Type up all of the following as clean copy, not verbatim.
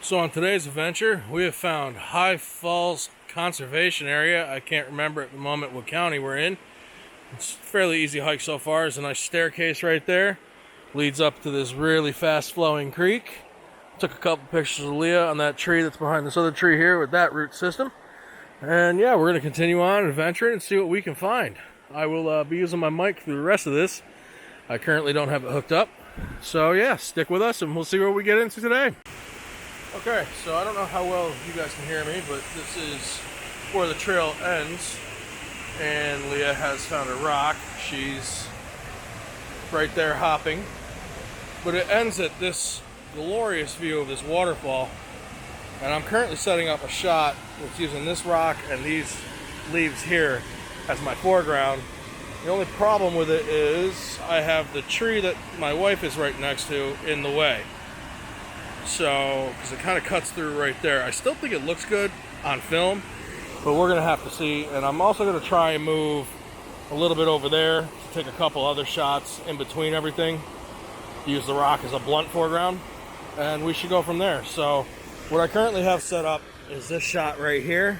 So on today's adventure, we have found High Falls Conservation Area. I can't remember at the moment what county we're in. It's a fairly easy hike so far. There's a nice staircase right there. Leads up to this really fast flowing creek. Took a couple pictures of Leah on that tree that's behind this other tree here with that root system. And yeah, we're going to continue on adventuring and see what we can find. I will be using my mic through the rest of this. I currently don't have it hooked up. So yeah, stick with us and we'll see what we get into today. Okay, so I don't know how well you guys can hear me, but this is where the trail ends. And Leah has found a rock. She's right there hopping. But it ends at this glorious view of this waterfall. And I'm currently setting up a shot that's using this rock and these leaves here as my foreground. The only problem with it is I have the tree that my wife is right next to in the way. So, because it kind of cuts through right there. I still think it looks good on film, but we're going to have to see. And I'm also going to try and move a little bit over there to take a couple other shots in between everything. Use the rock as a blunt foreground, and we should go from there. So, what I currently have set up is this shot right here.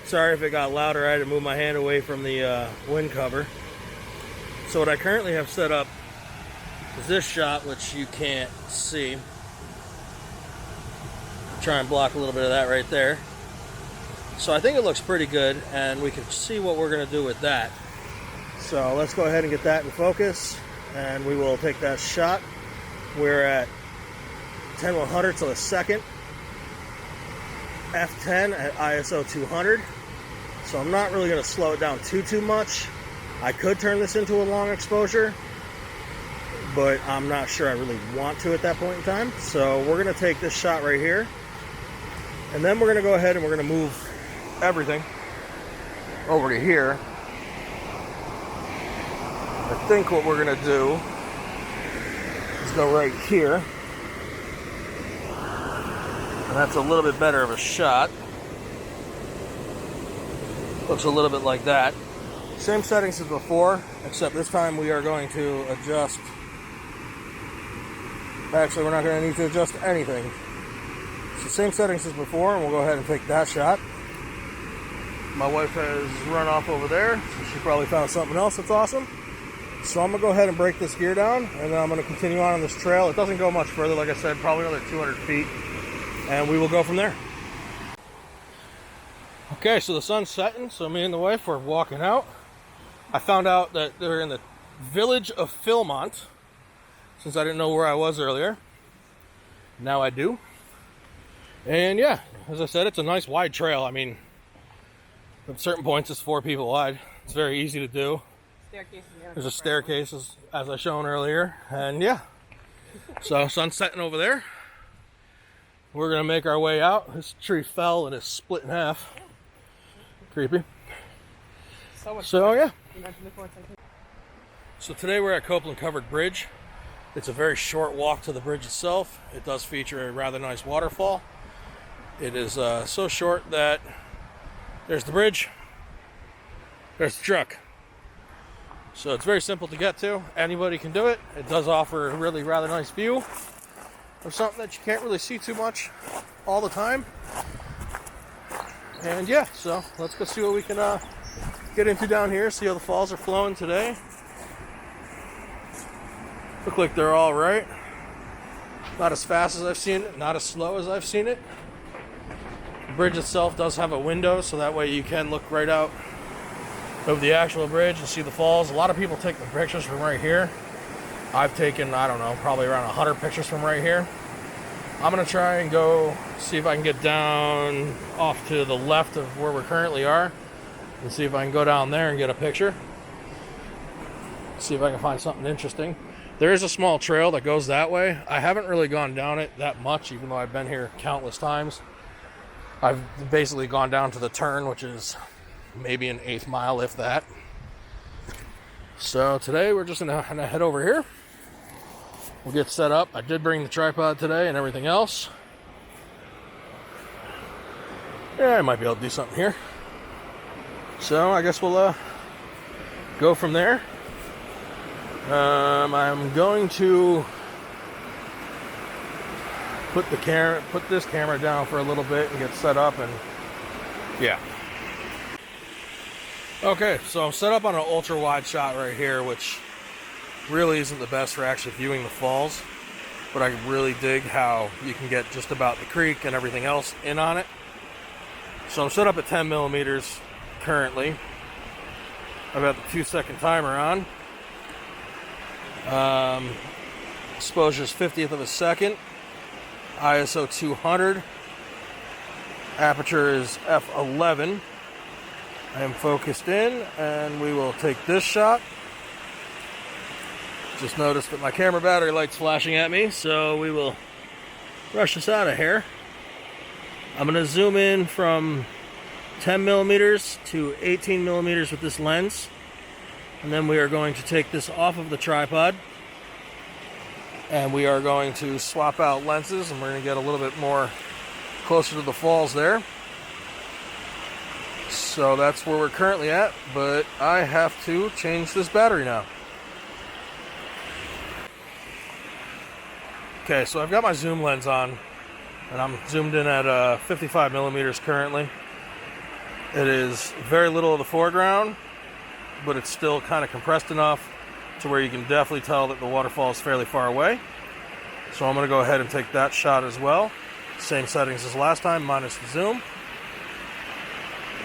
Sorry if it got louder, I had to move my hand away from the wind cover. So what I currently have set up is this shot, which you can't see. Try and block a little bit of that right there. So I think it looks pretty good, and we can see what we're going to do with that. So let's go ahead and get that in focus, and we will take that shot. We're at 10/100ths of a second, f10 at ISO 200. So I'm not really going to slow it down too much. I could turn this into a long exposure, but I'm not sure I really want to at that point in time. So we're going to take this shot right here, and then we're going to go ahead and we're going to move everything over to here. I think what we're going to do is go right here. And that's a little bit better of a shot. Looks a little bit like that. Same settings as before, except this time we are going to adjust. Actually, we're not going to need to adjust anything. It's the same settings as before, and we'll go ahead and take that shot. My wife has run off over there, so she probably found something else that's awesome. So I'm going to go ahead and break this gear down, and then I'm going to continue on this trail. It doesn't go much further, like I said, probably another 200 feet, and we will go from there. Okay, so the sun's setting, so me and the wife were walking out. I found out that they're in the village of Philmont, since I didn't know where I was earlier. Now I do. And yeah, as I said, it's a nice wide trail. I mean, at certain points it's 4 people wide. It's very easy to do. There's a staircase as I shown earlier. And yeah, so sun's setting over there. We're going to make our way out. This tree fell and it's split in half. Creepy. So yeah. So today we're at Copeland Covered Bridge. It's a very short walk to the bridge itself. It does feature a rather nice waterfall. It is so short that there's the bridge, there's the truck. So it's very simple to get to. Anybody can do it. It does offer a really rather nice view of something that you can't really see too much all the time. And yeah, so let's go see what we can get into down here, see how the falls are flowing today. Look like they're all right. Not as fast as I've seen it, not as slow as I've seen it. The bridge itself does have a window, so that way you can look right out of the actual bridge and see the falls. A lot of people take the pictures from right here. I've taken, I don't know, probably around 100 pictures from right here. I'm going to try and go see if I can get down off to the left of where we currently are and see if I can go down there and get a picture. See if I can find something interesting. There is a small trail that goes that way. I haven't really gone down it that much, even though I've been here countless times. I've basically gone down to the turn, which is maybe an 1/8 mile, if that. So today we're just gonna head over here. We'll get set up. I did bring the tripod today and everything else. Yeah, I might be able to do something here. So I guess we'll go from there. I'm going to put this camera down for a little bit and get set up, and yeah. Okay, so I'm set up on an ultra wide shot right here, which really isn't the best for actually viewing the falls, but I really dig how you can get just about the creek and everything else in on it. So I'm set up at 10 millimeters currently. I've got the 2-second timer on. Exposure is 50th of a second. ISO 200. Aperture is f11. I am focused in, and we will take this shot. Just noticed that my camera battery light's flashing at me, so we will rush this out of here. I'm going to zoom in from 10 millimeters to 18 millimeters with this lens, and then we are going to take this off of the tripod, and we are going to swap out lenses, and we're going to get a little bit more closer to the falls there. So that's where we're currently at, but I have to change this battery now. Okay, so I've got my zoom lens on, and I'm zoomed in at 55 millimeters currently. It is very little of the foreground, but it's still kind of compressed enough to where you can definitely tell that the waterfall is fairly far away. So I'm going to go ahead and take that shot as well. Same settings as last time, minus the zoom.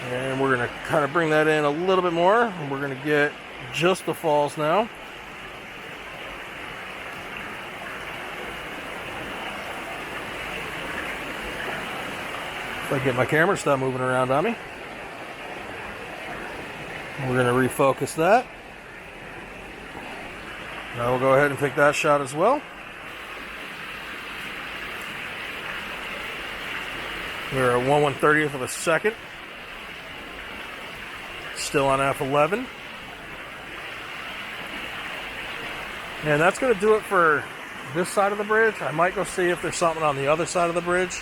And we're going to kind of bring that in a little bit more, and we're going to get just the falls now. If I get my camera to stop moving around on me. We're going to refocus that. Now we'll go ahead and take that shot as well. We're at 1/130th of a second. Still on f11. And that's going to do it for this side of the bridge. I might go see if there's something on the other side of the bridge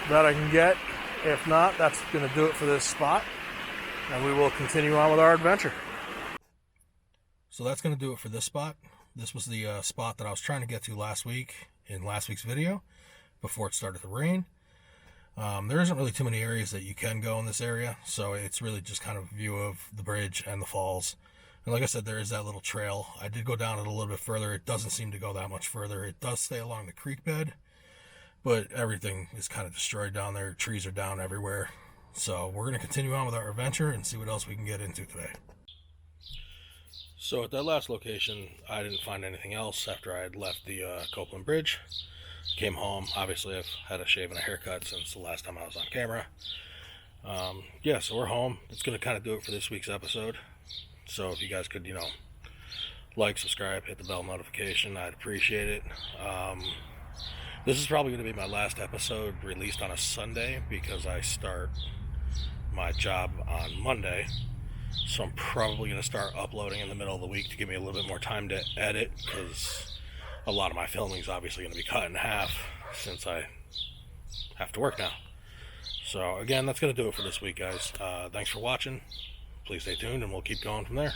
that I can get. If not, that's going to do it for this spot, and we will continue on with our adventure. So that's going to do it for this spot. This was the spot that I was trying to get to last week in last week's video before it started to rain. There isn't really too many areas that you can go in this area, so it's really just kind of a view of the bridge and the falls. And like I said, there is that little trail. I did go down it a little bit further. It doesn't seem to go that much further. It does stay along the creek bed, but everything is kind of destroyed down there. Trees are down everywhere. So we're going to continue on with our adventure and see what else we can get into today. So at that last location, I didn't find anything else after I had left the Copeland Bridge. Came home. Obviously, I've had a shave and a haircut since the last time I was on camera. Yeah, so we're home. It's going to kind of do it for this week's episode. So if you guys could, like, subscribe, hit the bell notification, I'd appreciate it. This is probably going to be my last episode released on a Sunday because I start my job on Monday. So I'm probably going to start uploading in the middle of the week to give me a little bit more time to edit, because a lot of my filming is obviously going to be cut in half since I have to work now. So again, that's going to do it for this week, guys. Thanks for watching. Please stay tuned and we'll keep going from there.